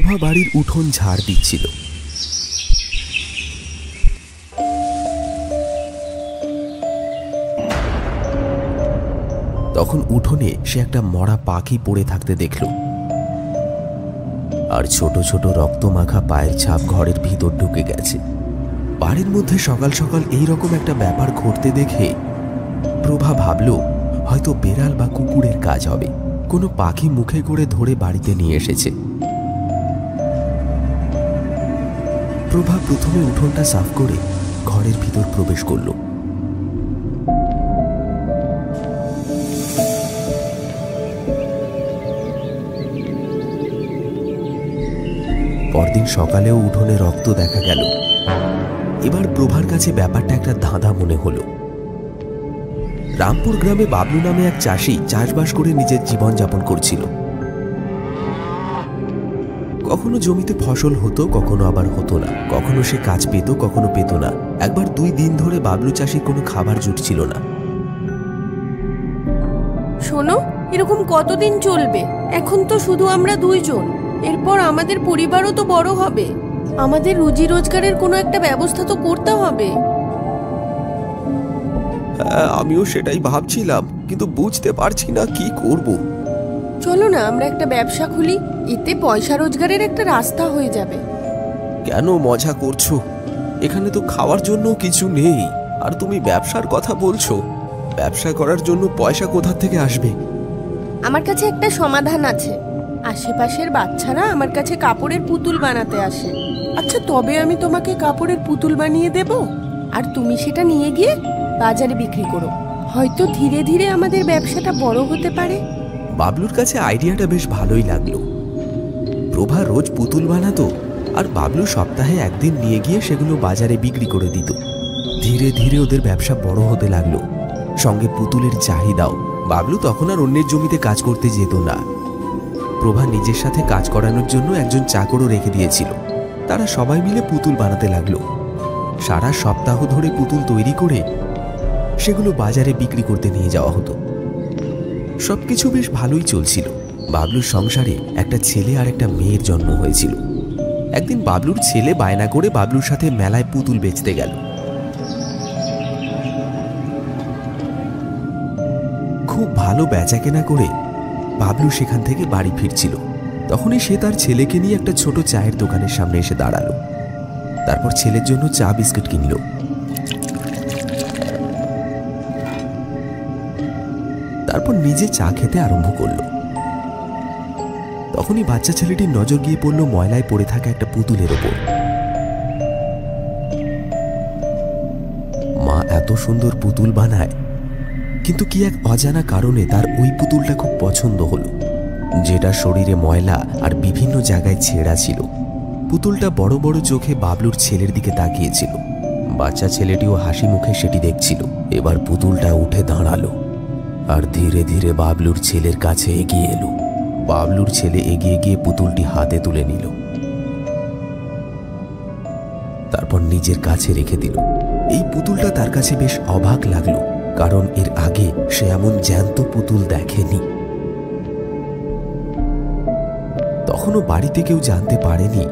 প্রভা বাড়ির উঠোন ঝাড় দিচ্ছিল। তখন উঠোনে সে একটা মরা পাখি পড়ে থাকতে দেখল, আর ছোট ছোট রক্তমাখা পায়ের ছাপ ঘরের ভিতর ঢুকে গেছে। বাড়ির মধ্যে সকাল সকাল এইরকম একটা ব্যাপার ঘটতে দেখে প্রভা ভাবল হয়তো বেড়াল বা কুকুরের কাজ হবে, কোনো পাখি মুখে করে ধরে বাড়িতে নিয়ে এসেছে। প্রভা প্রথমে উঠোনটা সাফ করে ঘরের ভিতর প্রবেশ করল। পরদিন সকালেও উঠোনে রক্ত দেখা গেল। এবার প্রভার কাছে ব্যাপারটা একটা ধাঁধা মনে হলো। রামপুর গ্রামে বাবলু নামে এক চাষি চাষবাস করে নিজের জীবন যাপন করছিল। কখনো জমিতে ফসল হতো, কখনো আবার হতো না, কখনো সে কাজ পেত, কখনো পেত না। একবার 2 দিন ধরে বাবলু চাষির কোনো খাবার জুটছিল না। শোনো, এরকম কতদিন চলবে? এখন তো শুধু আমরা 2 জন, এরপর আমাদের পরিবারও তো বড় হবে। আমাদের রুজি রোজগারের কোনো একটা ব্যবস্থা তো করতে হবে। হ্যাঁ, আমিও সেটাই ভাবছিলাম, কিন্তু বুঝতে পারছি না কি করব। চলো না আমরা একটা ব্যবসা খুলি, এতে পয়সা রোজগারের একটা রাস্তা হয়ে যাবে। কেন মজা করছো? এখানে তো খাওয়ার জন্য কিছু নেই, আর তুমি ব্যবসার কথা বলছো। ব্যবসা করার জন্য পয়সা কোথা থেকে আসবে? আমার কাছে একটা সমাধান আছে। আশেপাশের বাচ্চারা আমার কাছে কাপড়ের পুতুল বানাতে আসে। আচ্ছা, তবে আমি তোমাকে কাপড়ের পুতুল বানিয়ে দেব, আর তুমি সেটা নিয়ে গিয়ে বাজারে বিক্রি করো। হয়তো ধীরে ধীরে আমাদের ব্যবসাটা বড় হতে পারে। বাবলুর কাছে আইডিয়াটা বেশ ভালোই লাগলো। প্রভা রোজ পুতুল বানাতো, আর বাবলু সপ্তাহে একদিন নিয়ে গিয়ে সেগুলো বাজারে বিক্রি করে দিত। ধীরে ধীরে ওদের ব্যবসা বড় হতে লাগলো, সঙ্গে পুতুলের চাহিদাও। বাবলু তখন আর অন্যের জমিতে কাজ করতে যেত না। প্রভা নিজের সাথে কাজ করানোর জন্য একজন চাকরও রেখে দিয়েছিল। তারা সবাই মিলে পুতুল বানাতে লাগলো। সারা সপ্তাহ ধরে পুতুল তৈরি করে সেগুলো বাজারে বিক্রি করতে নিয়ে যাওয়া হতো। সবকিছু বেশ ভালোই চলছিল। বাবলুর সংসারে একটা ছেলে আর একটা মেয়ের জন্ম হয়েছিল। একদিন বাবলুর ছেলে বায়না করে বাবলুর সাথে মেলায় পুতুল বেচতে গেল। খুব ভালো বেচাকেনা করে বাবলু সেখান থেকে বাড়ি ফিরছিল। তখনই সে তার ছেলেকে নিয়ে একটা ছোট চায়ের দোকানের সামনে এসে দাঁড়ালো। তারপর ছেলের জন্য চা বিস্কুট কিনল। তারপর নিজে চা খেতে আরম্ভ করল। তখনই বাচ্চা ছেলেটির নজর গিয়ে পড়ল ময়লায় পড়ে থাকা একটা পুতুলের ওপর। মা এত সুন্দর পুতুল বানায়, কিন্তু কি এক অজানা কারণে তার ওই পুতুলটা খুব পছন্দ হলো, যেটা শরীরে ময়লা আর বিভিন্ন জায়গায় ছেঁড়া ছিল। পুতুলটা বড় বড় চোখে বাবলুর ছেলের দিকে তাকিয়েছিল। বাচ্চা ছেলেটিও হাসি মুখে সেটি দেখছিল। এবার পুতুলটা উঠে দাঁড়ালো আর ধীরে ধীরে বাবলুর ছেলের কাছে এগিয়ে এলো। বাবলুর ছেলে এগিয়ে গিয়ে পুতুলটি হাতে তুলে নিল, তারপর নিজের কাছে রেখে দিল। এই পুতুলটা তার কাছে বেশ অবাক লাগলো, কারণ এর আগে সে এমন জ্যান্ত পুতুল দেখেনি। তখনও বাড়িতে কেউ জানতে পারেনি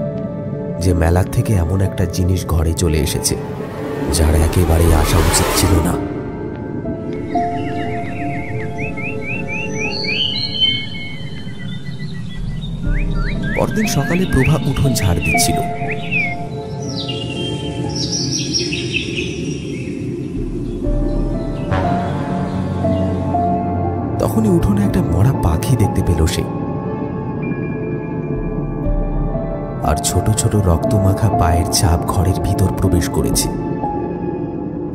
যে মেলার থেকে এমন একটা জিনিস ঘরে চলে এসেছে, যার একেবারেই আসা উচিত ছিল না। পরদিন সকালে প্রভা উঠোন ঝাড় দিচ্ছিল। তখনই উঠোনে একটা মরা পাখি দেখতে পেল সে, আর ছোট ছোট রক্তমাখা পায়ের ছাপ ঘরের ভিতর প্রবেশ করেছে।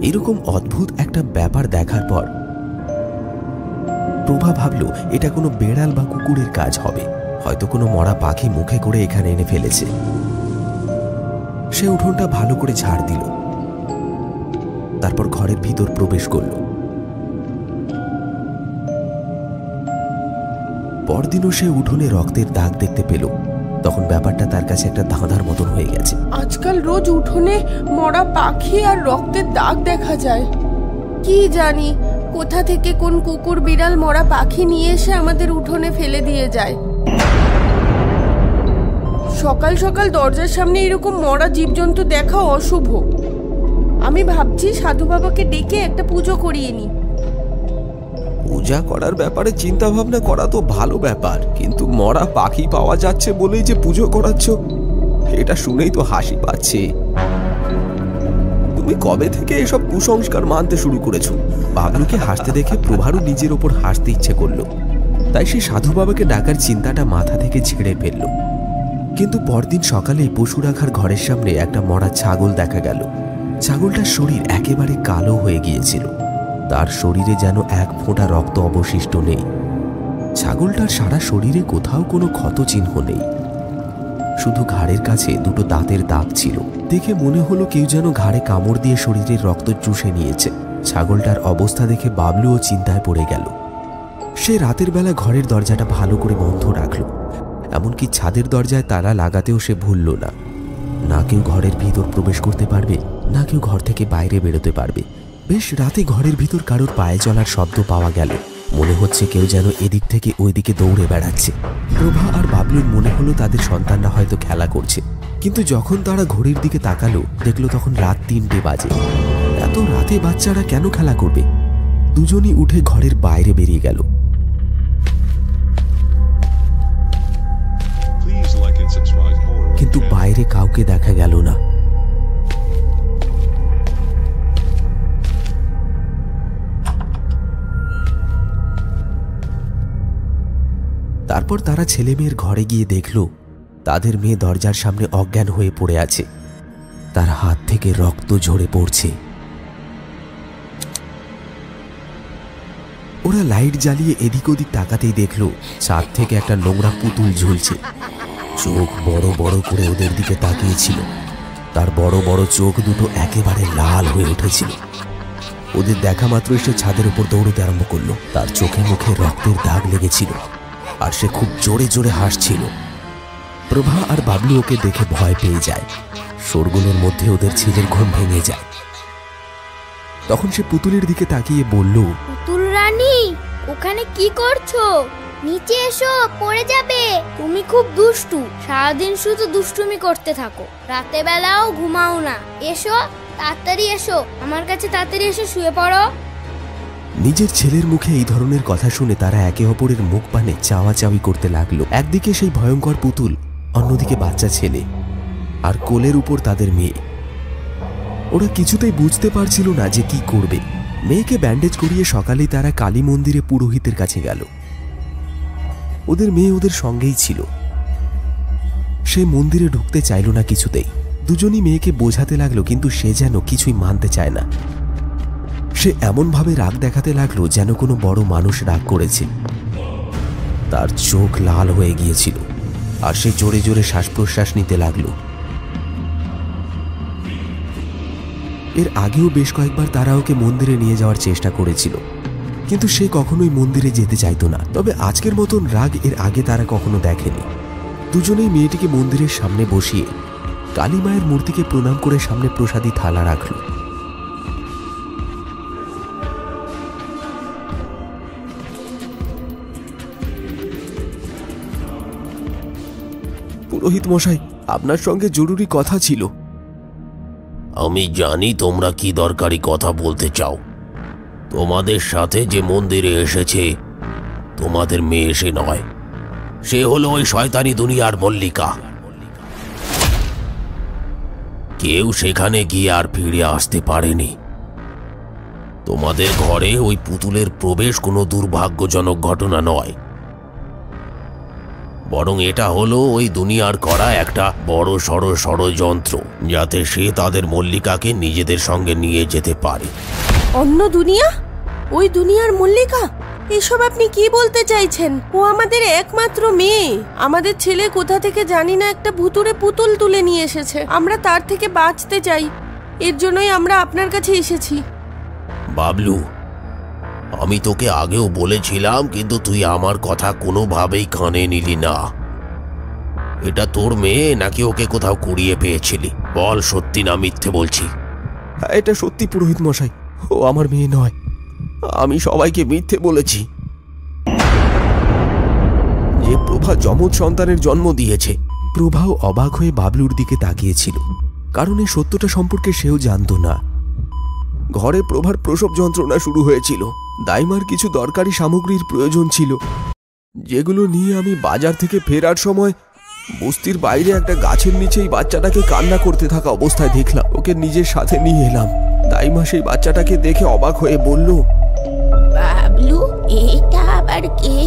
এরকম অদ্ভুত একটা ব্যাপার দেখার পর প্রভা ভাবল এটা কোনো বেড়াল বা কুকুরের কাজ হবে, হয়তো কোনো মরা পাখি মুখে করে এখানে এনে ফেলেছে। সে উঠোনটা ভালো করে ঝাড় দিল, তারপর ঘরের ভিতর প্রবেশ করল। পরদিনও সে উঠোনে রক্তের দাগ দেখতে পেল। তখন ব্যাপারটা তার কাছে একটা ধাঁধার মতন হয়ে গেছে। আজকাল রোজ উঠোনে মরা পাখি আর রক্তের দাগ দেখা যায়। কি জানি কোথা থেকে কোন কুকুর বিড়াল মরা পাখি নিয়ে এসে আমাদের উঠোনে ফেলে দিয়ে যায়। সকাল সকাল দরজার সামনে এরকম মরা জীবজন্তু দেখা অশুভ। আমি ভাবছি সাধু বাবাকে ডেকে একটা পুজো করিয়ে নি। পূজা করার ব্যাপারে চিন্তা ভাবনা করা তো ভালো ব্যাপার, কিন্তু মরা পাখি পাওয়া যাচ্ছে বলেই যে পুজো করাচ্ছ, এটা শুনেই তো হাসি পাচ্ছে। তুমি কবে থেকে এসব কুসংস্কার মানতে শুরু করেছো? বাবলুকে হাসতে দেখে প্রভারও নিজের ওপর হাসতে ইচ্ছে করলো, তাই সে সাধু বাবাকে ডাকার চিন্তাটা মাথা থেকে ঝেড়ে ফেলল। কিন্তু পরদিন সকালেই পশু রাখার ঘরের সামনে একটা মরা ছাগল দেখা গেল। ছাগলটার শরীর একেবারে কালো হয়ে গিয়েছিল, তার শরীরে যেন এক ফোঁটা রক্ত অবশিষ্ট নেই। ছাগলটার সারা শরীরে কোথাও কোনো ক্ষত চিহ্ন নেই, শুধু ঘাড়ের কাছে দুটো দাঁতের দাগ ছিল। দেখে মনে হলো কেউ যেন ঘাড়ে কামড় দিয়ে শরীরের রক্ত চুষে নিয়েছে। ছাগলটার অবস্থা দেখে বাবলুও চিন্তায় পড়ে গেল। সে রাতের বেলা ঘরের দরজাটা ভালো করে বন্ধ রাখল, এমনকি ছাদের দরজায় তালা লাগাতেও সে ভুলল না। না কেউ ঘরের ভিতর প্রবেশ করতে পারবে, না কেউ ঘর থেকে বাইরে বেরোতে পারবে। বেশ রাতে ঘরের ভিতর কারোর পায়ে চলার শব্দ পাওয়া গেল। মনে হচ্ছে কেউ যেন এদিক থেকে ওইদিকে দৌড়ে বেড়াচ্ছে। প্রভা আর বাবলুর মনে হলো তাদের সন্তানরা হয়তো খেলা করছে, কিন্তু যখন তারা ঘড়ির দিকে তাকালো দেখলো তখন রাত 3টে বাজে। এত রাতে বাচ্চারা কেন খেলা করবে? দুজনই উঠে ঘরের বাইরে বেরিয়ে গেল। কিন্তু বাইরে কাউকে দেখা গেল না। তারপর তারা ছেলে মেয়ের ঘরে গিয়ে দেখল তাদের মেয়ে দরজার সামনে অজ্ঞান হয়ে পড়ে আছে, তার হাত থেকে রক্ত ঝরে পড়ছে। ওরা লাইট জ্বালিয়ে এদিক ওদিক তাকাতেই দেখল ছাদ থেকে একটা নোংরা পুতুল ঝুলছে। চোখ বড় বড় করে ওদের দিকে তাকিয়েছিল, তার বড় বড় চোখ দুটো একেবারে লাল হয়ে উঠেছিল। ওদের দেখা মাত্রই সে ছাদের উপর দৌড়তে আরম্ভ করলো। তার চোখে মুখে রক্তের দাগ লেগেছিল আর সে খুব জোরে জোরে হাসছিল। প্রভা আর বাবলু ওকে দেখে ভয় পেয়ে যায়। শোরগোলের মধ্যে ওদের ছেলের ঘুম ভেঙে যায়। তখন সে পুতুলের দিকে তাকিয়ে বলল, পুতুল রানী, ওখানে কি করছো? নিচে এসো, পড়ে যাবে। তুমি খুব দুষ্টু, সারাদিন শুধু দুষ্টুমি করতে থাকো, রাতে বেলাও ঘুমাও না। এসো, তাড়াতাড়ি এসো, আমার কাছে তাড়াতাড়ি এসে শুয়ে পড়ো। নিজের ছেলের মুখে এই ধরনের কথা শুনে তারা একে অপরের মুখ পানে চাওয়াচাওয়ি করতে লাগলো। একদিকে সেই ভয়ঙ্কর পুতুল, অন্যদিকে বাচ্চা ছেলে, আর কোলের উপর তাদের মেয়ে। ওরা কিছুতেই বুঝতে পারছিল না যে কি করবে। মেয়েকে ব্যান্ডেজ করিয়ে সকালেই তারা কালী মন্দিরে পুরোহিতের কাছে গেল। ওদের মেয়ে ওদের সঙ্গেই ছিল। সে মন্দিরে ঢুকতে চাইল না কিছুতেই। দুজনই মেয়েকে বোঝাতে লাগলো, কিন্তু সে যেন কিছুই মানতে চায় না। সে এমনভাবে রাগ দেখাতে লাগলো যেন কোনো বড় মানুষ রাগ করেছে। তার চোখ লাল হয়ে গিয়েছিল আর সে জোরে জোরে শ্বাস প্রশ্বাস নিতে লাগলো। এর আগেও বেশ কয়েকবার তারা ওকে মন্দিরে নিয়ে যাওয়ার চেষ্টা করেছিল, কিন্তু সে কখনোই মন্দিরে যেতে চাইতো না। তবে আজকের মতন রাগ এর আগে তারা কখনো দেখেনি। দুজনেই মেয়েটিকে মন্দিরের সামনে বসিয়ে কালী মায়ের মূর্তিকে প্রণাম করে সামনে প্রসাদী থালা রাখল। পুরোহিত মশাই, আপনার সঙ্গে জরুরি কথা ছিল। আমি জানি তোমরা কি দরকারি কথা বলতে চাও। তোমাদের সাথে যে মন্দিরে এসেছে তোমাদের মেয়ে সে নয়, সে হলো ওই শয়তানি দুনিয়ার মল্লিকা। কেউ সেখানে গিয়ে আর ফিরে আসতে পারেনি। তোমাদের ঘরে ওই পুতুলের প্রবেশ কোনো দুর্ভাগ্যজনক ঘটনা নয়, বরং এটা হলো ওই দুনিয়ার করা একটা বড় সড় ষড়যন্ত্র, যাতে সে তাদের মল্লিকাকে নিজেদের সঙ্গে নিয়ে যেতে পারে। অন্য দুনিয়া? ওই দুনিয়ার মল্লিকা? এসব আপনি কি বলতে চাইছেন? ও আমাদের একমাত্র মেয়ে। আমাদের ছেলে কোথা থেকে জানি না একটা ভুতুড়ে পুতুল তুলে নিয়ে এসেছে। আমরা তার থেকে বাঁচতে চাই, এর জন্যই আমরা আপনার কাছে এসেছি। বাবলু, আমি তোকে আগেও বলেছিলাম, কিন্তু তুই আমার কথা কোনোভাবেই কানে নিলি না। এটা তোর মেয়ে নাকি ওকে কোথাও কুড়িয়ে পেয়েছিলি? বল, সত্যি না মিথ্যে বলছি? এটা সত্যি পুরোহিত মশাই, ও আমার মেয়ে নয়। আমি সবাইকে মিথ্যে বলেছি। যে প্রভা যমজ সন্তানের জন্ম দিয়েছে, প্রভাও অবাক হয়ে বাবলুর দিকে তাকিয়েছিল, কারণ এই সত্যটা সম্পর্কে সেও জানত না। ঘরে প্রভার প্রসব যন্ত্রণা শুরু হয়েছিল। দাইমার কিছু দরকারি সামগ্রীর প্রয়োজন ছিল, যেগুলো নিয়ে আমি বাজার থেকে ফেরার সময় বস্তির বাইরে একটা গাছের নিচেই বাচ্চাটাকে কান্না করতে থাকা অবস্থায় দেখলাম। ওকে নিজের সাথে নিয়ে এলাম। দাইমা সেই বাচ্চাটাকে দেখে অবাক হয়ে বলল, বাবলু, এটা আবার কে?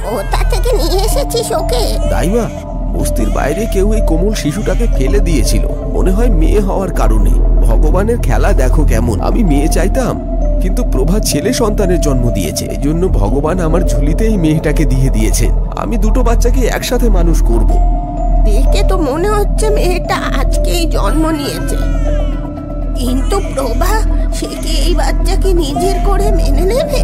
কোথা থেকে নিয়ে এসেছিস ওকে? দাইমা, বস্তির বাইরে কেউ এই কোমল শিশুটাকে ফেলে দিয়েছিল, মনে হয় মেয়ে হওয়ার কারণে। ভগবানের খেলা দেখো কেমন। আমি মেয়ে চাইতাম, কিন্তু প্রভা ছেলে সন্তানের জন্ম দিয়েছে, এই জন্য ভগবান আমার ঝুলিতে এই মেয়েটাকে দিয়ে দিয়েছেন। আমি দুটো বাচ্চাকে একসাথে মানুষ করব। দেখে তো মনে হচ্ছে মেয়েটা আজকেই জন্ম নিয়েছে, কিন্তু প্রভা সে কি এই বাচ্চাকে নিজের করে মেনে নেবে?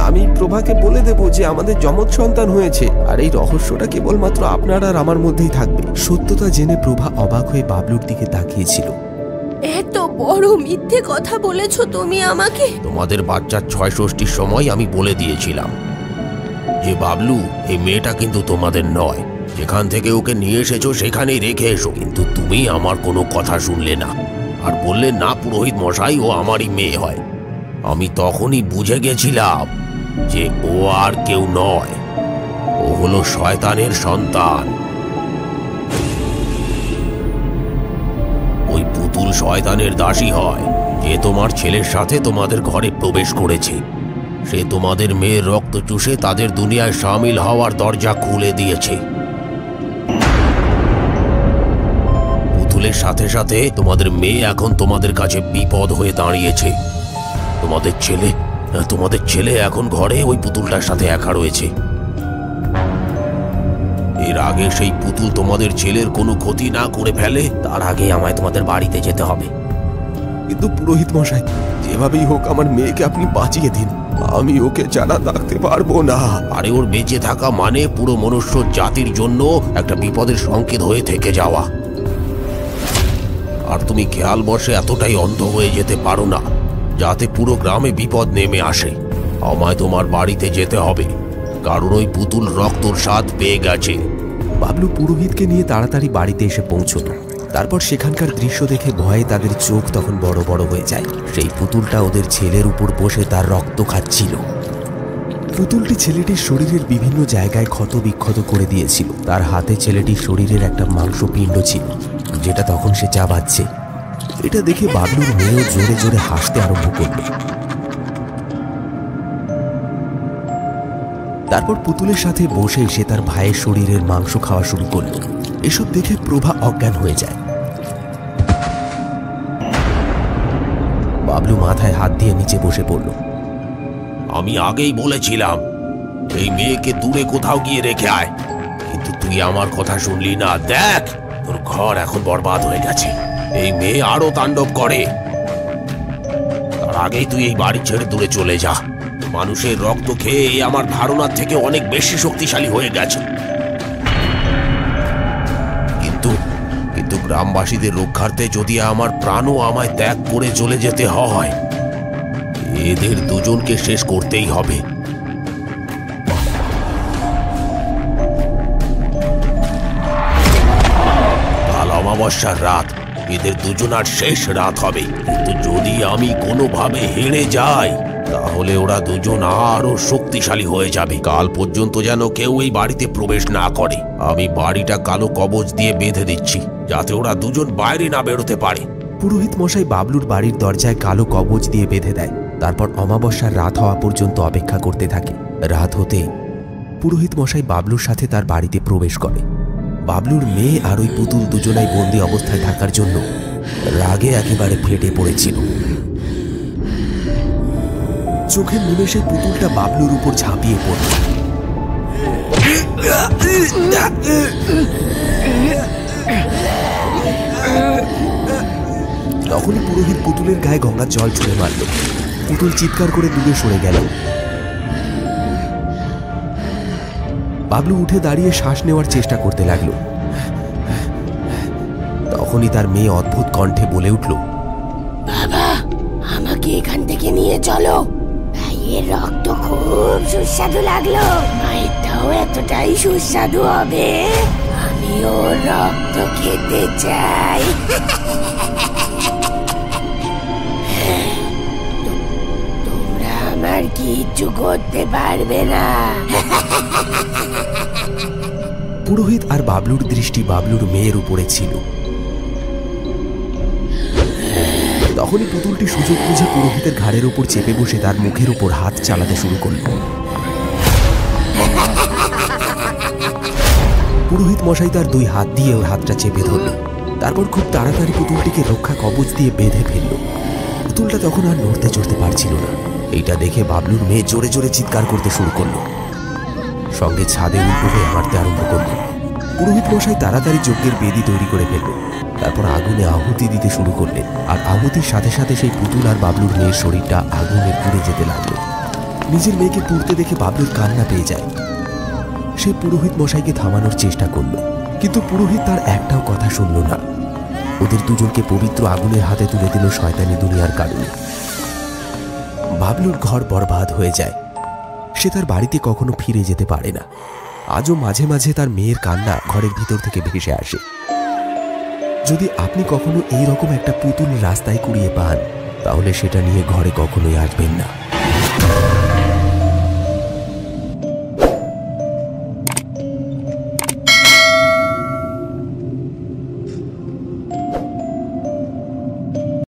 আমি প্রভাকে বলে দেব যে আমাদের যমজ সন্তান হয়েছে, আর এই রহস্যটা কেবলমাত্র আপনার আর আমার মধ্যেই থাকবে। সত্যতা জেনে প্রভা অবাক হয়ে বাবলুর দিকে তাকিয়েছিল। এত বড় মিথ্যে কথা বলেছো তুমি আমাকে। তোমাদের বাচ্চার ৬ ষষ্ঠীর সময় আমি বলে দিয়েছিলাম যে বাবলু, এই মেয়েটা কিন্তু তোমাদের নয়। যেখান থেকে ওকে নিয়ে এসেছো সেখানেই রেখে এসো। কিন্তু তুমি আমার কোনো কথা শুনলে না, আর বললে না পুরোহিত মশাই, ও আমারই মেয়ে হয়। আমি তখনই বুঝে গেছিলাম যে ও আর কেউ নয়, ও হলো শয়তানের সন্তান। ওই পুতুল শয়তানের দাসী হয়, যে তোমার ছেলের সাথে তোমাদের ঘরে প্রবেশ করেছে। সে তোমাদের মেয়ের রক্ত চুষে তাদের দুনিয়ায় শামিল হওয়ার দরজা খুলে দিয়েছে। পুতুলের সাথে সাথে তোমাদের মেয়ে এখন তোমাদের কাছে বিপদ হয়ে দাঁড়িয়েছে। তোমাদের ছেলে এখন ঘরে ওই পুতুলটার সাথে একা রয়েছে। এর আগে সেই পুতুল তোমাদের ছেলের কোনো ক্ষতি না করে ফেলে, তার আগে আমায় তোমাদের বাড়িতে যেতে হবে। কিন্তু পুরোহিত মশাই, যেভাবেই হোক আমার মেয়েকে আপনি বাঁচিয়ে দিন। আমি ওকে ছাড়া থাকতে পারবো না। আরে ওর বেঁচে থাকা মানে পুরো মনুষ্য জাতির জন্য একটা বিপদের সংকেত হয়ে থেকে যাওয়া। আর তুমি খেয়াল বসে এতটাই অন্ধ হয়ে যেতে পারো না যাতে পুরো গ্রামে বিপদ নেমে আসে। আমায় তোমার বাড়িতে যেতে হবে, কারণ ওই পুতুল রক্তর স্বাদ পেয়ে গেছে। বাবলু পুরোহিতকে নিয়ে তাড়াতাড়ি বাড়িতে এসে পৌঁছল। তারপর সেখানকার দৃশ্য দেখে ভয়ে তাদের চোখ তখন বড় বড় হয়ে যায়। সেই পুতুলটা ওদের ছেলের উপর বসে তার রক্ত খাচ্ছিল। পুতুলটি ছেলেটির শরীরের বিভিন্ন জায়গায় ক্ষত বিক্ষত করে দিয়েছিল। তার হাতে ছেলেটির শরীরের একটা মাংসপিণ্ড ছিল, যেটা তখন সে চাবাচ্ছে। এটা দেখে বাবলুর মেয়েও জোরে জোরে হাসতে আরম্ভ করল। তারপর পুতুলের সাথে বসে সে তার ভাইয়ের শরীরের মাংস খাওয়া শুরু করল। এসব দেখে প্রভা অজ্ঞান হয়ে যায়। বাবলু মাথায় হাত দিয়ে নিচে বসে পড়ল। আমি আগেই বলেছিলাম এই মেয়েকে দূরে কোথাও গিয়ে রেখে আয়, কিন্তু তুই আমার কথা শুনলি না। দেখ, তোর ঘর এখন বরবাদ হয়ে গেছে। এই মেয়ে আরো তাণ্ডব করে। তার আগেই তুই এই বাড়ি ছেড়ে দূরে চলে যা। মানুষের রক্ত খেয়ে আমার ধারণার থেকে অনেক বেশি শক্তিশালী হয়ে গেছে। কিন্তু গ্রামবাসীদের রক্ষার্থে যদি আমার প্রাণও আমায় ত্যাগ করে চলে যেতে হয়, এদের দুজনকে শেষ করতেই হবে। কাল অমাবস্যার রাত, এদের দুজনার শেষ রাত হবে। কিন্তু যদি আমি কোনোভাবে হেরে যাই, তাহলে ওরা দুজন আরো শক্তিশালী হয়ে যাবে। কাল পর্যন্ত যেন কেউ এই বাড়িতে প্রবেশ না করে। আমি বাড়িটা কালো কবচ দিয়ে বেঁধে দিচ্ছি, যাতে ওরা দুজন বাইরে না বেরোতে পারে। পুরোহিত মশাই বাবলুর বাড়ির দরজায় কালো কবচ দিয়ে বেঁধে দেয়। তারপর অমাবস্যার রাত হওয়া পর্যন্ত অপেক্ষা করতে থাকে। রাত হতে পুরোহিত মশাই বাবলুর সাথে তার বাড়িতে প্রবেশ করে। বাবলুর মেয়ে আর ওই পুতুল দুজনাই বন্দি অবস্থায় থাকার জন্য রাগে একেবারে ফেটে পড়েছিল। চোখের নিমেষে পুতুলটা বাবলুর উপর ঝাঁপিয়ে পড়ল। তখনই পুরোহিত পুতুলের গায়ে গঙ্গার জল ছুঁড়ে মারল। পুতুল চিৎকার করে দূরে সরে গেল। বাবলু উঠে দাঁড়িয়ে শ্বাস নেওয়ার চেষ্টা করতে লাগলো। তখনই তার মেয়ে অদ্ভুত কণ্ঠে বলে উঠল, বাবা, আমাকে এখান থেকে নিয়ে চলো। ভাইয়ের রক্ত খুব সুস্বাদু লাগলো, মায়েরটাও এতটাই সুস্বাদু হবে। আমিও রক্ত খেতে চাই। তোমরা আমার কিচ্ছু করতে পারবে না। পুরোহিত আর বাবলুর দৃষ্টি বাবলুর মেয়ের উপরে ছিল। তখনই পুতুলটি সুযোগ বুঝে পুরোহিতের ঘাড়ের উপর চেপে বসে তার মুখের উপর হাত চালাতে শুরু করল। পুরোহিত মশাই তার দুই হাত দিয়ে ওর হাতটা চেপে ধরল। তারপর খুব তাড়াতাড়ি পুতুলটিকে রক্ষা কবচ দিয়ে বেঁধে ফেলল। পুতুলটা তখন আর নড়তে চড়তে পারছিল না। এইটা দেখে বাবলুর মেয়ে জোরে জোরে চিৎকার করতে শুরু করলো, সঙ্গে ছাদে উল্টো হয়ে হাঁটতে আরম্ভ করল। পুরোহিত মশাই তাড়াতাড়ি যজ্ঞের বেদি তৈরি করে ফেলল। তারপর আগুনে আহুতি দিতে শুরু করলেন, আর আহুতির সাথে সাথে সেই পুতুল আর বাবলুর মেয়ের শরীরটা আগুনে পুড়ে যেতে লাগলো। নিজের মেয়েকে পুড়তে দেখে বাবলুর কান্না পেয়ে যায়। সে পুরোহিত মশাইকে থামানোর চেষ্টা করলো, কিন্তু পুরোহিত তার একটাও কথা শুনল না। ওদের দুজনকে পবিত্র আগুনের হাতে তুলে দিল শয়তানি দুনিয়ার কারণে। বাবলুর ঘর বরবাদ হয়ে যায়। সে তার বাড়িতে কখনো ফিরে যেতে পারে না। আজও মাঝে মাঝে তার মেয়ের কান্না ঘরের ভিতর থেকে ভেসে আসে। যদি আপনি কখনো এই রকম একটা পুতুল রাস্তায় কুড়িয়ে পান, তাহলে সেটা নিয়ে ঘরে কখনোই আসবেন না।